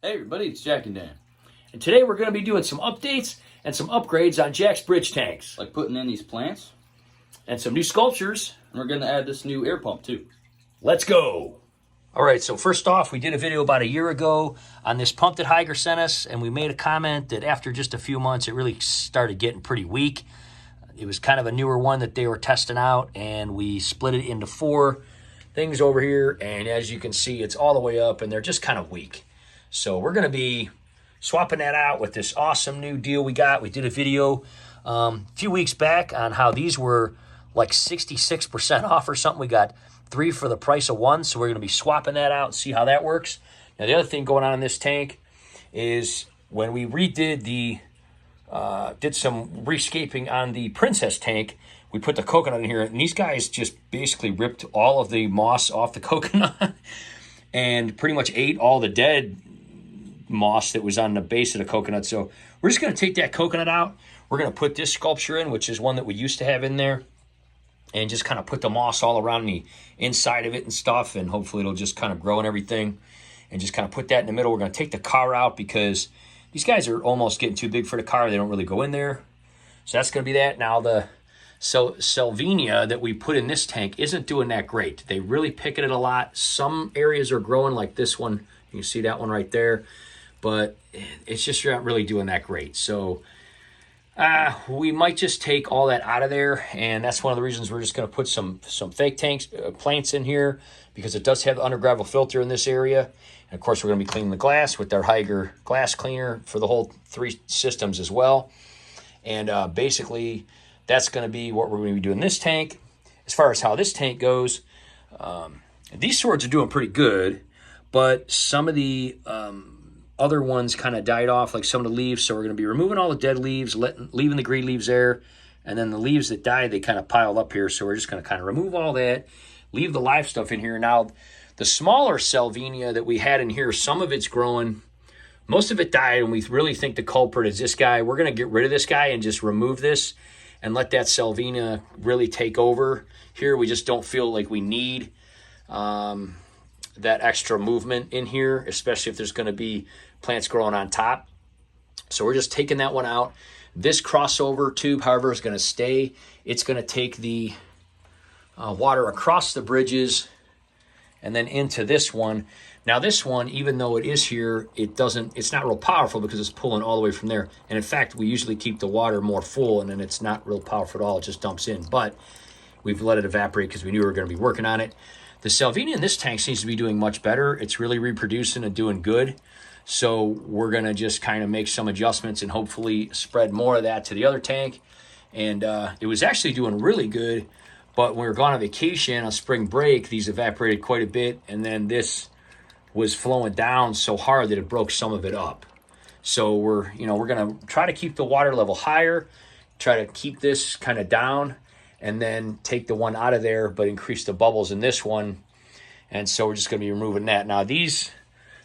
Hey everybody, it's Jack and Dan. And today we're going to be doing some updates and some upgrades on Jack's bridge tanks. Like putting in these plants, And some new sculptures. and we're going to add this new air pump too. Let's go. All right, so first off, we did a video about a year ago on this pump that Higer sent us, and we made a comment that after just a few months, it really started getting pretty weak. It was kind of a newer one that they were testing out, and we split it into 4 things over here, and as you can see, it's all the way up, and they're just kind of weak. So we're going to be swapping that out with this awesome new deal we got. We did a video a few weeks back on how these were like 66% off or something. We got 3 for the price of 1, so we're going to be swapping that out and see how that works. Now, the other thing going on in this tank is when we redid did some rescaping on the Princess tank, we put the coconut in here, and these guys just basically ripped all of the moss off the coconut and pretty much ate all the dead moss that was on the base of the coconut. So we're just going to take that coconut out. We're going to put this sculpture in, which is one that we used to have in there, and just kind of put the moss all around the inside of it and stuff, and hopefully it'll just kind of grow and everything, and just kind of put that in the middle. We're going to take the car out because these guys are almost getting too big for the car. They don't really go in there. So that's going to be that. Now the Salvinia that we put in this tank isn't doing that great. They really pick at it a lot. Some areas are growing, like this one. You can see that one right there. But it's just not really doing that great. So we might just take all that out of there, and that's one of the reasons we're just going to put some fake plants in here, because it does have the under-gravel filter in this area. And of course, we're going to be cleaning the glass with our Higer glass cleaner for the whole 3 systems as well. And basically, that's going to be what we're going to be doing in this tank. As far as how this tank goes, these swords are doing pretty good, but some of the other ones kind of died off, like some of the leaves. So we're going to be removing all the dead leaves, leaving the green leaves there. And then the leaves that died, they kind of piled up here. So we're just going to kind of remove all that, leave the live stuff in here. Now, the smaller Salvinia that we had in here, some of it's growing. Most of it died, and we really think the culprit is this guy. We're going to get rid of this guy and just remove this and let that Salvinia really take over. Here, we just don't feel like we need that extra movement in here, especially if there's going to be plants growing on top. So we're just taking that one out. This crossover tube, however, is going to stay. It's going to take the water across the bridges and then into this one. Now this one, even though it is here, it's not real powerful because it's pulling all the way from there. And in fact, we usually keep the water more full, and then it's not real powerful at all. It just dumps in. But we've let it evaporate because we knew we were going to be working on it. The Salvinia in this tank seems to be doing much better. It's really reproducing and doing good. So we're going to just kind of make some adjustments and hopefully spread more of that to the other tank. And it was actually doing really good, but when we were gone on vacation on spring break, these evaporated quite a bit, and then this was flowing down so hard that it broke some of it up. So we're going to try to keep the water level higher, try to keep this kind of down, and then take the one out of there, but increase the bubbles in this one. And so we're just going to be removing that. Now, these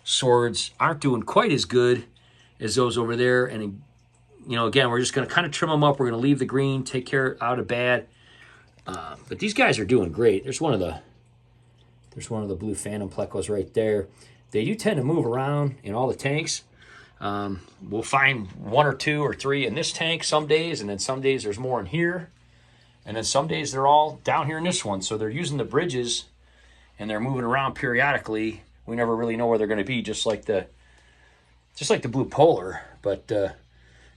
swords aren't doing quite as good as those over there. And, again, we're just going to kind of trim them up. We're going to leave the green, take care out of bad. But these guys are doing great. There's one of the blue phantom plecos right there. They do tend to move around in all the tanks. We'll find 1 or 2 or 3 in this tank some days, and then some days there's more in here. And then some days they're all down here in this one. So they're using the bridges, and they're moving around periodically. We never really know where they're going to be, just like the blue polar. But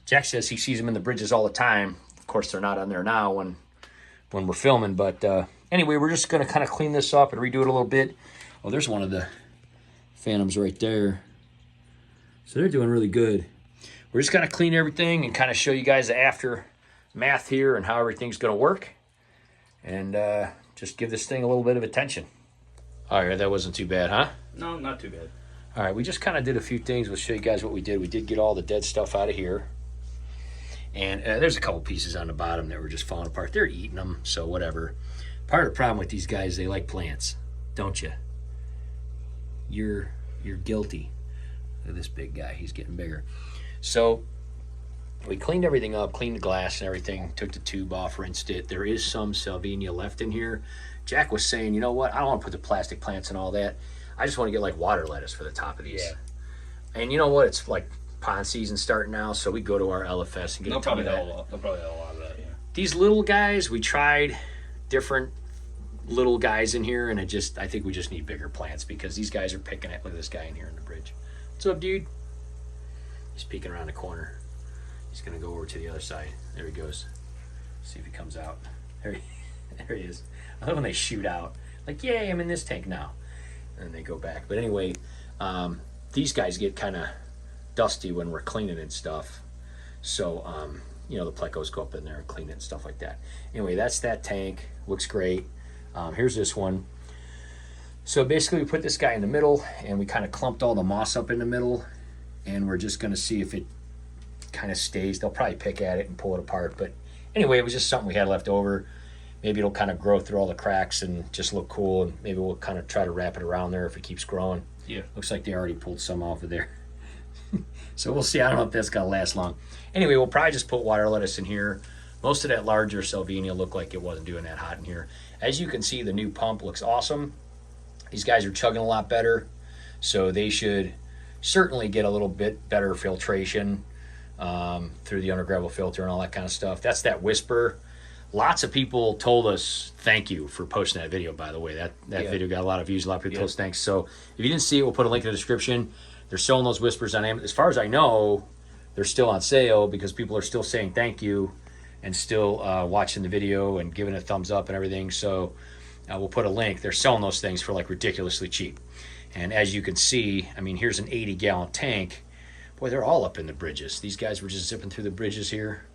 Jack says he sees them in the bridges all the time. Of course, they're not on there now when we're filming. But anyway, we're just going to kind of clean this up and redo it a little bit. Oh, there's one of the phantoms right there. So they're doing really good. We're just going to clean everything and kind of show you guys the aftermath here and how everything's going to work. And just give this thing a little bit of attention. All right, that wasn't too bad, huh? No, not too bad. All right, we just kind of did a few things. We'll show you guys what we did. We did get all the dead stuff out of here. And there's a couple pieces on the bottom that were just falling apart. They're eating them, so whatever. Part of the problem with these guys, they like plants, don't you? You're guilty. Look at this big guy. He's getting bigger. So we cleaned everything up, cleaned the glass and everything, took the tube off, rinsed it. There is some Salvinia left in here. Jack was saying, you know what? I don't want to put the plastic plants and all that. I just want to get like water lettuce for the top of these. And you know what? It's like pond season starting now, so we go to our LFS and get They'll a ton probably of have that. a lot. They'll probably have a lot of that. Yeah. These little guys, we tried different little guys in here, and I think we just need bigger plants because these guys are picking at. Look at this guy in here in the bridge. What's up, dude? He's peeking around the corner. He's gonna go over to the other side. There he goes. See if he comes out. There he is. I love when they shoot out. Like, yay, I'm in this tank now. And they go back. But anyway, these guys get kind of dusty when we're cleaning and stuff. So, you know, the plecos go up in there and clean it and stuff like that. Anyway, that's that tank. Looks great. Here's this one. So basically we put this guy in the middle and we kind of clumped all the moss up in the middle, and we're just going to see if it kind of stays. They'll probably pick at it and pull it apart. But anyway, it was just something we had left over. Maybe it'll kind of grow through all the cracks and just look cool, and maybe we'll kind of try to wrap it around there if it keeps growing. Yeah. Looks like they already pulled some off of there. So we'll see. I don't know if that's going to last long. Anyway, we'll probably just put water lettuce in here. Most of that larger Salvinia looked like it wasn't doing that hot in here. As you can see, the new pump looks awesome. These guys are chugging a lot better, so they should certainly get a little bit better filtration through the under gravel filter and all that kind of stuff. That's that Whisper. Lots of people told us thank you for posting that video, by the way. That video got a lot of views. A lot of people told us thanks. So if you didn't see it, we'll put a link in the description. They're selling those Whispers on Amazon. As far as I know, they're still on sale because people are still saying thank you and still watching the video and giving a thumbs up and everything. So we'll put a link. They're selling those things for like ridiculously cheap. And as you can see, I mean, here's an 80-gallon tank. Boy, they're all up in the bridges. These guys were just zipping through the bridges here.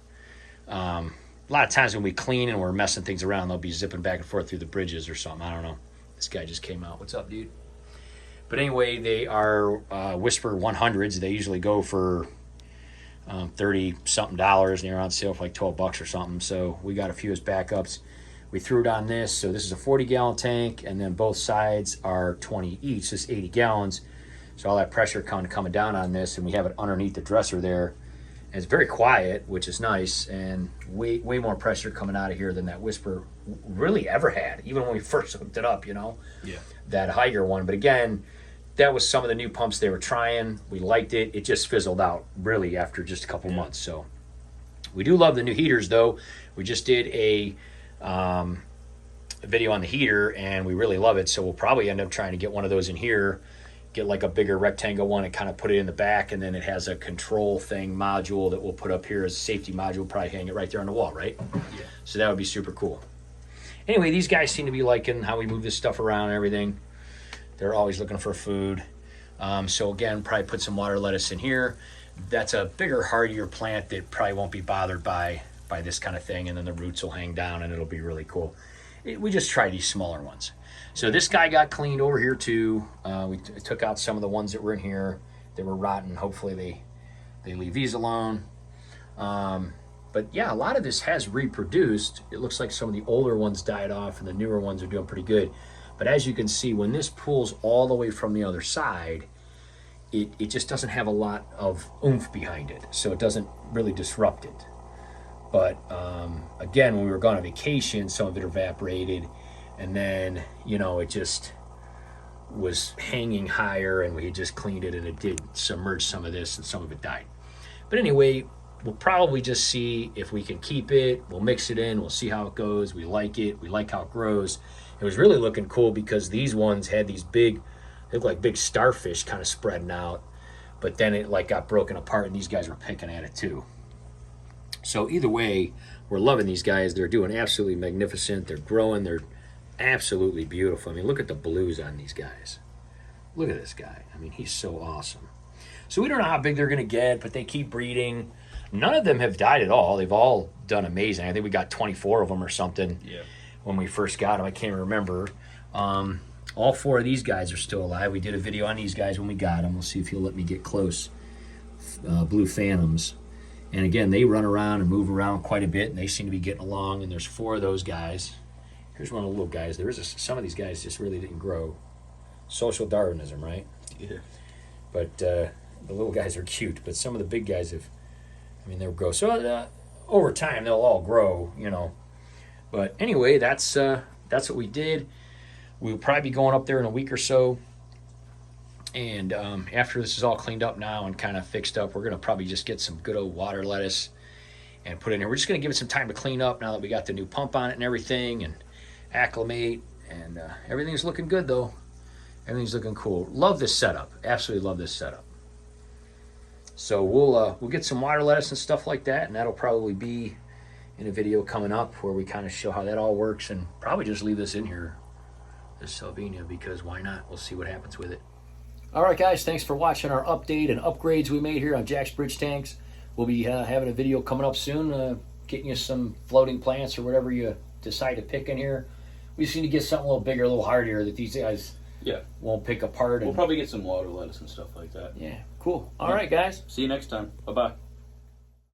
A lot of times when we clean and we're messing things around, they'll be zipping back and forth through the bridges or something. I don't know. This guy just came out. What's up, dude? But anyway, they are Whisper 100s. They usually go for $30-something, and they're on sale for like $12 or something. So we got a few as backups. We threw it on this. So this is a 40-gallon tank, and then both sides are 20 each. This is 80 gallons. So all that pressure kind of coming down on this, and we have it underneath the dresser there. And it's very quiet, which is nice, and way more pressure coming out of here than that Whisper really ever had, even when we first hooked it up, you know? Yeah. That Higer one. But again, that was some of the new pumps they were trying. We liked it. It just fizzled out, really, after just a couple months. So we do love the new heaters, though. We just did a video on the heater, and we really love it. So we'll probably end up trying to get one of those in here, get like a bigger rectangle one and kind of put it in the back, and then it has a control thing module that we'll put up here as a safety module, probably hang it right there on the wall, right? Yeah. So that would be super cool. Anyway, these guys seem to be liking how we move this stuff around and everything. They're always looking for food. So again, probably put some water lettuce in here. That's a bigger, hardier plant that probably won't be bothered by this kind of thing, and then the roots will hang down and it'll be really cool. We just try these smaller ones. So this guy got cleaned over here too. We took out some of the ones that were in here that were rotten. Hopefully they leave these alone. But yeah, a lot of this has reproduced. It looks like some of the older ones died off and the newer ones are doing pretty good. But as you can see, when this pulls all the way from the other side, it just doesn't have a lot of oomph behind it. So it doesn't really disrupt it. But again, when we were gone on vacation, some of it evaporated. And then, you know, it just was hanging higher, and we had just cleaned it, and it did submerge some of this, and some of it died. But anyway, we'll probably just see if we can keep it. We'll mix it in. We'll see how it goes. We like it. We like how it grows. It was really looking cool because these ones had these big, they look like big starfish kind of spreading out. But then it like got broken apart, and these guys were picking at it too. So either way, we're loving these guys. They're doing absolutely magnificent. They're growing. They're absolutely beautiful. I mean, look at the blues on these guys. Look at this guy. I mean, he's so awesome. So we don't know how big they're going to get, but they keep breeding. None of them have died at all. They've all done amazing. I think we got 24 of them or something when we first got them. I can't remember. All 4 of these guys are still alive. We did a video on these guys when we got them. We'll see if he'll let me get close. Blue Phantoms. And again, they run around and move around quite a bit, and they seem to be getting along. And there's 4 of those guys. Here's one of the little guys. Some of these guys just really didn't grow. Social Darwinism, right? Yeah. But the little guys are cute. But some of the big guys they'll grow. So over time, they'll all grow, you know. But anyway, that's what we did. We'll probably be going up there in a week or so And after this is all cleaned up now and kind of fixed up, we're going to probably just get some good old water lettuce and put it in here. We're just going to give it some time to clean up now that we got the new pump on it and everything, and acclimate. And everything's looking good, though. Everything's looking cool. Love this setup. Absolutely love this setup. So we'll get some water lettuce and stuff like that, and that'll probably be in a video coming up where we kind of show how that all works, and probably just leave this in here, this Salvinia, because why not? We'll see what happens with it. All right, guys, thanks for watching our update and upgrades we made here on Jack's Bridge Tanks. We'll be having a video coming up soon, getting you some floating plants or whatever you decide to pick in here. We just need to get something a little bigger, a little hardier that these guys won't pick apart. We'll probably get some water lettuce and stuff like that. Yeah, cool. All right, guys. See you next time. Bye-bye.